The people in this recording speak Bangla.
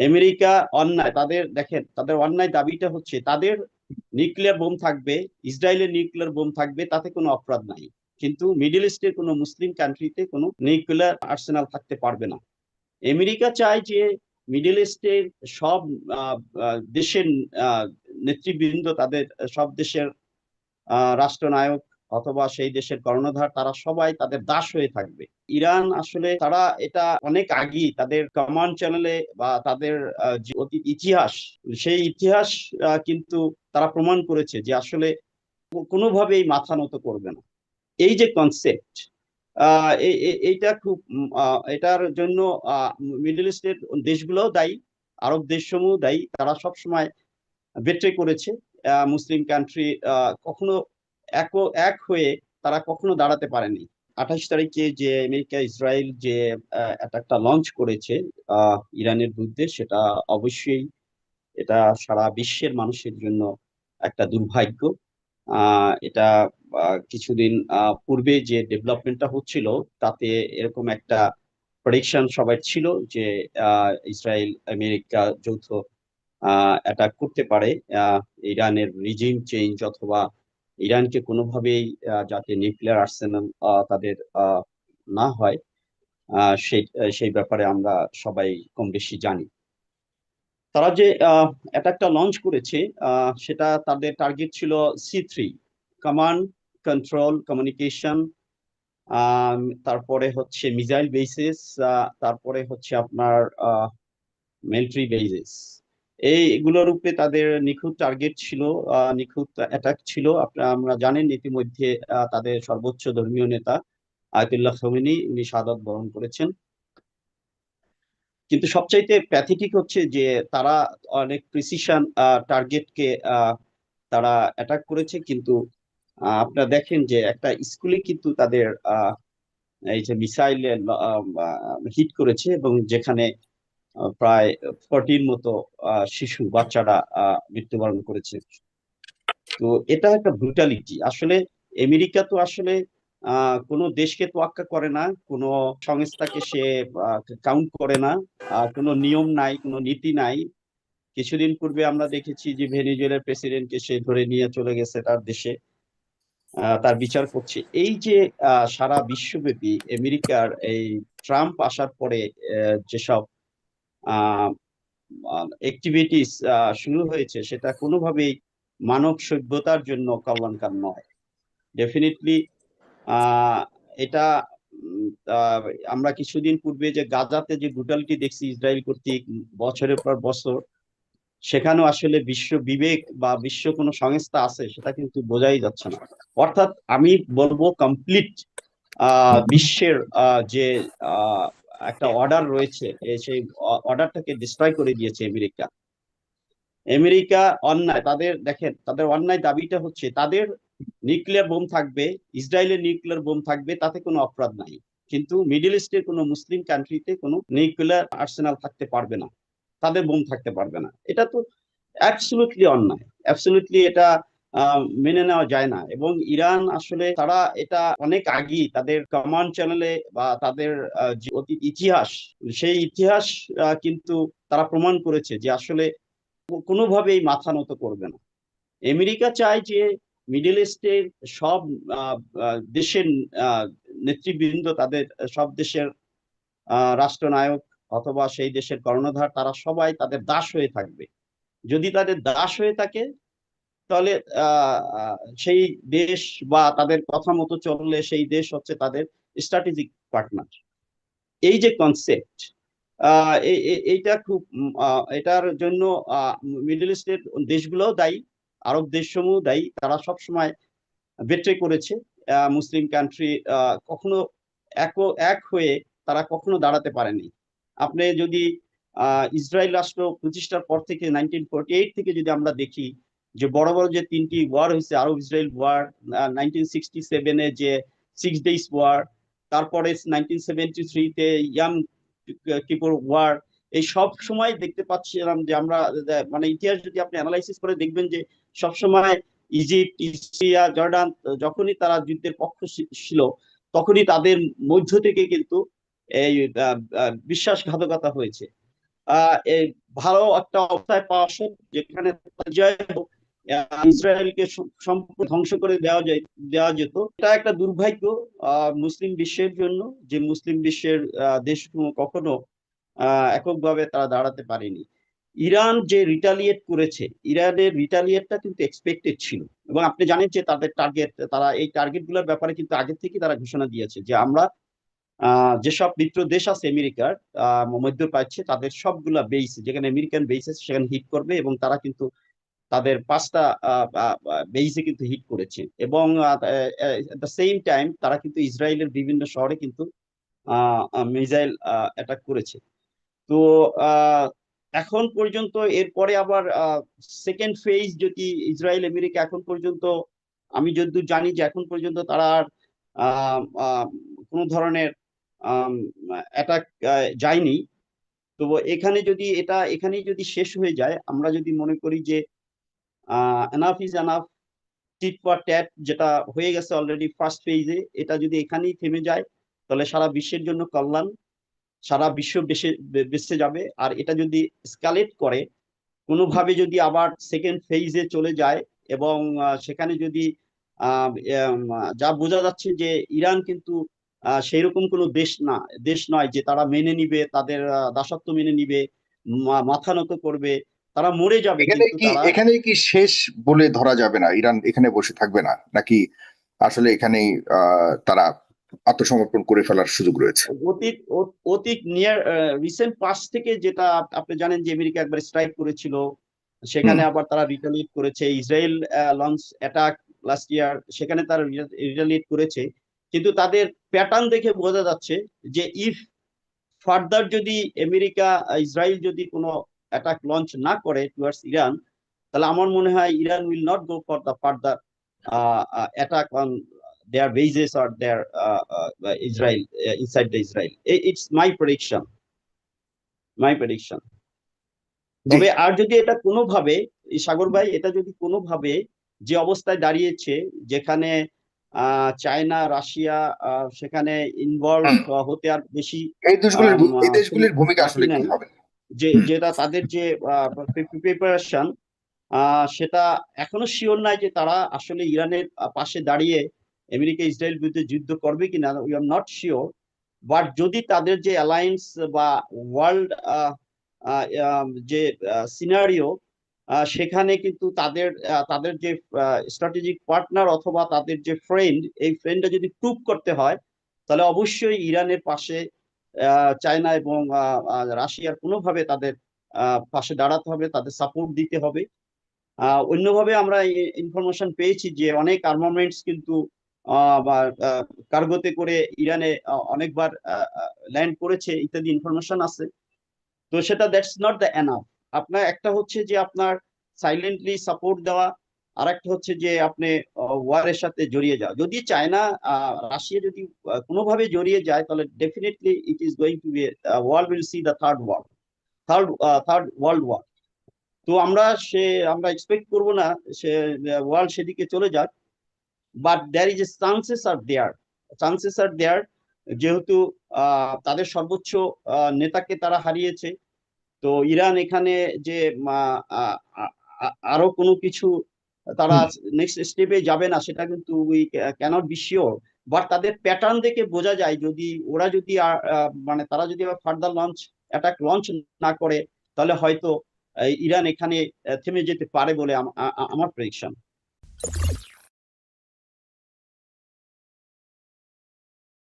আমেরিকা অন্যায় তাদের দেখেন, তাদের অন্যায় দাবিটা হচ্ছে তাদের নিউক্লিয়ার বোম থাকবে, ইসরায়েলের নিউক্লিয়ার বোম থাকবে, তাতে কোনো অপরাধ নাই। কিন্তু মিডল ইস্টের কোনো মুসলিম কান্ট্রিতে কোনো নিউক্লিয়ার আর্সেনাল থাকতে পারবে না। আমেরিকা চায় যে মিডল ইস্টের সব দেশের আহ, নেতৃবৃন্দ, তাদের সব দেশের রাষ্ট্রনায়ক অথবা সেই দেশের কর্ণধার, তারা সবাই তাদের দাস হয়ে থাকবে। ইরান আসলে তারা এটা অনেক আগেই তাদের কমান্ড চ্যানেলে বা তাদের যে অতীত ইতিহাস, সেই ইতিহাস কিন্তু তারা প্রমাণ করেছে যে আসলে কোনোভাবেই মাথা নত করবে না। এই যে কনসেপ্ট, এইটা খুব এটার জন্য মিডল ইস্টের দেশগুলোও দায়ী, আরব দেশসমূহ দায়ী। তারা সব সময় বেট্রে করেছে। মুসলিম কান্ট্রি কখনো এক এক হয়ে তারা কখনো দাঁড়াতে পারেনি। 28 তারিখে যে আমেরিকা ইসরায়েল যে অ্যাটাকটা লঞ্চ করেছে ইরানের বিরুদ্ধে, সেটা অবশ্যই এটা সারা বিশ্বের মানুষের জন্য একটা দুর্ভাগ্য। এটা কিছুদিন পূর্বে যে ডেভেলপমেন্টটা হচ্ছিল, তাতে এরকম একটা প্রেডিকশন সবাই ছিল যে ইসরায়েল আমেরিকা যৌথ অ্যাটাক করতে পারে। আহ, ইরানের রিজিম চেঞ্জ অথবা ইরানকে কোনোভাবেই যাতে নিউক্লিয়ার আর্সেনাল তাদের না হয়, সেই সেই ব্যাপারে আমরা সবাই কম বেশি জানি। তারা যে অ্যাটাকটা লঞ্চ করেছে, সেটা তাদের টার্গেট ছিল C3, কমান্ড কন্ট্রোল কমিউনিকেশন, তারপরে হচ্ছে মিসাইল বেসিস, তারপরে হচ্ছে আপনার মিলিটারি বেসিস। এইগুলোর উপরে তাদের নিখুঁত টার্গেট ছিল, নিখুঁত অ্যাটাক ছিল। আমরা জানেন ইতিমধ্যে তাদের সর্বোচ্চ ধর্মীয় নেতা আয়াতুল্লাহ খমেনি উনি শাহাদাত বরণ করেছেন। কিন্তু সবচাইতে প্যাথেটিক হচ্ছে যে তারা অনেক প্রিসিশন টার্গেটকে তারা অ্যাটাক করেছে, কিন্তু আপনারা দেখেন যে একটা স্কুলে কিন্তু তাদের এই যে মিসাইল হিট করেছে, এবং যেখানে প্রায় 40 মতো শিশু বাচ্চারা মৃত্যুবরণ করেছে। তো এটা একটা ব্রুটালিটি আসলে। আমেরিকা তো আসলে কোনো দেশকে তোয়াক্কা করে না, কোনো সংস্থাকে সে কাউন্ট করে না, কোনো নিয়ম নাই, কোনো নীতি নাই। কিছুদিন পূর্বে আমরা দেখেছি যে ভেনেজুয়েলার প্রেসিডেন্টকে সে ধরে নিয়ে চলে গেছে তার দেশে, তার বিচার করছে। এই যে সারা বিশ্বব্যাপী আমেরিকার এই ট্রাম্প আসার পরে যেসব অ্যাক্টিভিটিস শুরু হয়েছে, সেটা কোনোভাবেই মানব সভ্যতার জন্য কল্যাণকর নয়। ডেফিনেটলি আহ এটা উম, আহ, আমরা কিছুদিন পূর্বে যে গাজাতে যে ব্রুটালিটি দেখছি ইসরায়েল কর্তৃক বছরের পর বছর, সেখানেও আসলে বিশ্ব বিবেক বা বিশ্ব কোনো সংস্থা আছে সেটা কিন্তু বোঝাই যাচ্ছে না। অর্থাৎ আমি বলবো কমপ্লিট বিশ্বের যে আহ, একটা অর্ডার রয়েছে, সেই অর্ডারটাকে ডিস্ট্রয় করে দিয়েছে আমেরিকা। আমেরিকা অন্যায় তাদের দেখেন, তাদের অন্যায় দাবিটা হচ্ছে তাদের নিউক্লিয়ার বোম থাকবে, ইসরায়েলের নিউক্লিয়ার বোম থাকবে, তাতে কোনো অপরাধ নাই। কিন্তু মিডল ইস্টের কোনো মুসলিম কান্ট্রিতে কোনো নিউক্লিয়ার আর্সেনাল থাকতে পারবে না, তাদের বোম থাকতে পারবে না। এটা তো অ্যাবসলিউটলি অন্যায়, অ্যাবসলিউটলি এটা মেনে নেওয়া যায় না। এবং ইরান আসলে তারা এটা অনেক আগেই তাদের কমান্ড চ্যানেলে বা তাদের যে অতীত ইতিহাস, সেই ইতিহাস কিন্তু তারা প্রমাণ করেছে যে আসলে কোনোভাবেই মাথা নত করবে না। আমেরিকা চায় যে মিডল ইস্টের সব দেশের আহ, নেতৃবৃন্দ, তাদের সব দেশের রাষ্ট্রনায়ক অথবা সেই দেশের কর্ণধার, তারা সবাই তাদের দাস হয়ে থাকবে। যদি তাদের দাস হয়ে থাকে, তাহলে আহ আহ, সেই দেশ বা তাদের কথা মতো চললে সেই দেশ হচ্ছে তাদের স্ট্র্যাটেজিক পার্টনার। এই যে কনসেপ্ট, এইটা খুব এটার জন্য মিডল ইস্টের দেশগুলোও দায়ী, আরব দেশসমূহ দায়ী। তারা সব সময় বেট্রে করেছে। মুসলিম কান্ট্রি কখনো এক এক হয়ে তারা কখনো দাঁড়াতে পারেনি। আপনি যদি ইসরায়েল রাষ্ট্র প্রতিষ্ঠার পর থেকে 1948 থেকে যদি আমরা দেখি, যে বড় বড় যে তিনটি ওয়ার হয়েছে, আরব ইসরায়েল ওয়ার, 1967-এ যে 6 ডেজ ওয়ার, তারপরে 1973-তে ইয়াম কিপুর ওয়ার, এই সব সময় দেখতে পাচ্ছিলাম যে আমরা মানে ইতিহাস যদি আপনি অ্যানালাইসিস করে দেখবেন যে সব সময় ইজিপ্ট, সিরিয়া, জর্ডান যখনই তারা যুদ্ধের পক্ষ ছিল, তখনই তাদের মধ্য থেকে কিন্তু এই বিশ্বাসঘাতকতা হয়েছে। এই ভালো একটা অবস্থায় পাওয়া সত্ত্বেও, যেখানে ইসরায়েলকে সম্পূর্ণ ধ্বংস করে দেওয়া যেত। এটা একটা দুর্ভাগ্য মুসলিম বিশ্বের জন্য, যে মুসলিম বিশ্বের দেশসমূহ কখনো এককভাবে তারা দাঁড়াতে পারেনি। ইরান যে রিটালিয়েট করেছে, ইরানের রিটালিয়েটটা কিন্তু এক্সপেক্টেড ছিল, এবং আপনি জানেন যে তাদের টার্গেট, তারা এই টার্গেট গুলোর ব্যাপারে কিন্তু আগে থেকে তারা ঘোষণা দিয়েছে যে আমরা যেসব মিত্র দেশ আছে আমেরিকার মধ্যপ্রাচ্যে, তাদের সবগুলা বেস, যেখানে আমেরিকান বেস আছে সেখানে হিট করবে, এবং তারা কিন্তু তাদের 5টা বেইসে কিন্তু হিট করেছে। এবং দ্য সেম টাইম তারা কিন্তু ইসরায়েলের বিভিন্ন শহরে কিন্তু মিসাইল অ্যাটাক করেছে। তো আহ, এখন পর্যন্ত এরপরে আবার সেকেন্ড ফেজ যদি ইসরায়েল আমেরিকা, এখন পর্যন্ত আমি যতদূর জানি যে এখন পর্যন্ত তারা আর কোনো ধরনের অ্যাটাক যায়নি। তো এখানেই যদি শেষ হয়ে যায়, আমরা যদি মনে করি যে enough is enough, tit for tat যেটা হয়ে গেছে অলরেডি ফার্স্ট ফেজে, এটা যদি এখানেই থেমে যায়, তাহলে সারা বিশ্বের জন্য কল্যাণ, সারা বিশ্ব বেঁচে যাবে। আর এটা যদি স্কালেট করে, কোনোভাবে যদি আবার সেকেন্ড ফেজে চলে যায়, এবং সেখানে যদি যা বোঝা যাচ্ছে যে ইরান কিন্তু সেই রকম কোনো দেশ নয় যে তারা মেনে নিবে, তাদের দাসত্ব মেনে নিবে, মাথা নত করবে। তারা মরে যাবে, কিন্তু তারা এখানে কি শেষ বলে ধরা যাবে না? ইরান এখানে বসে থাকবে না নাকি আসলে এখানেই তারা আত্মসমর্পণ করে ফেলার সুযোগ রয়েছে? অতীত অতীত নিয়ার রিসেন্ট পাস থেকে যেটা আপনি জানেন যে আমেরিকা একবার স্ট্রাইক করেছিল, হুম। সেখানে আবার তারা রিটালিয়েট করেছে। Israel launch attack last year, সেখানে তারা রিটালিয়েট করেছে। কিন্তু তাদের প্যাটার্ন দেখে বোঝা যাচ্ছে যে ইফ ফার্দার যদি আমেরিকা ইসরায়েল যদি কোনো অ্যাটাক লঞ্চ না করে টুয়ার্ডস ইরান, তাহলে আমার মনে হয় Iran will not go for the further attack on their bases or their Israel inside the Israel. It's my prediction. জি। তবে আর যদি এটা কোনোভাবে, সাগর ভাই, এটা যদি কোনোভাবে যে অবস্থায় দাঁড়িয়েছে, যেখানে চায়না, রাশিয়া সেখানে ইনভলভ হুম। হতে আর বেশি এই দেশগুলির ভূমিকা বাকি আসলে কি নাই, হবে? যেটা তাদের যে প্রিপারেশন, সেটা এখনো শিওর নাই যে তারা আসলে ইরানের পাশে দাঁড়িয়ে আমেরিকা ইসরায়েল বিরুদ্ধে যুদ্ধ করবে কিনা, we are not sure. But যদি তাদের যে অ্যালায়েন্স বা ওয়ার্ল্ড যে সিনারিও, সেখানে কিন্তু তাদের যে স্ট্র্যাটেজিক পার্টনার অথবা তাদের যে ফ্রেন্ড, এই ফ্রেন্ডটা যদি প্রুভ করতে হয়, তাহলে অবশ্যই ইরানের পাশে চায়না এবং রাশিয়ার কোনোভাবে তাদের পাশে দাঁড়াতে হবে, তাদের সাপোর্ট দিতে হবে। অন্যভাবে আমরা ইনফরমেশন পেয়েছি যে অনেক আর্মামেন্টস কিন্তু কার্গোতে করে ইরানে অনেকবার ল্যান্ড করেছে ইত্যাদি ইনফরমেশন আছে। তো সেটা দ্যাটস নট দ্য এনাফ। আপনার একটা হচ্ছে যে আপনার সাইলেন্টলি সাপোর্ট দেওয়া, আর একটা হচ্ছে যে আপনি ওয়ারের সাথে জড়িয়ে যাওয়া। যদি চায়না রাশিয়া যদি কোনোভাবে জড়িয়ে যায়, তাহলে definitely it is going to be world will see the third world war. তো আমরা এক্সপেক্ট করব না সে ওয়ার্ল্ড সেদিকে চলে যাক, but there is a chances are there, যেহেতু তাদের সর্বোচ্চ নেতাকে তারা হারিয়েছে। তো ইরান এখানে যে আরো কোনো কিছু তারা হুম। নেক্সট স্টেপে যাবে না, সেটা কিন্তু we cannot be sure. But তাদের প্যাটার্ন দেখে বোঝা যায়, যদি মানে তারা যদি ফার্দার অ্যাটাক লঞ্চ না করে, তাহলে হয়তো ইরান এখানে থেমে যেতে পারে বলে আমার প্রেডিকশন।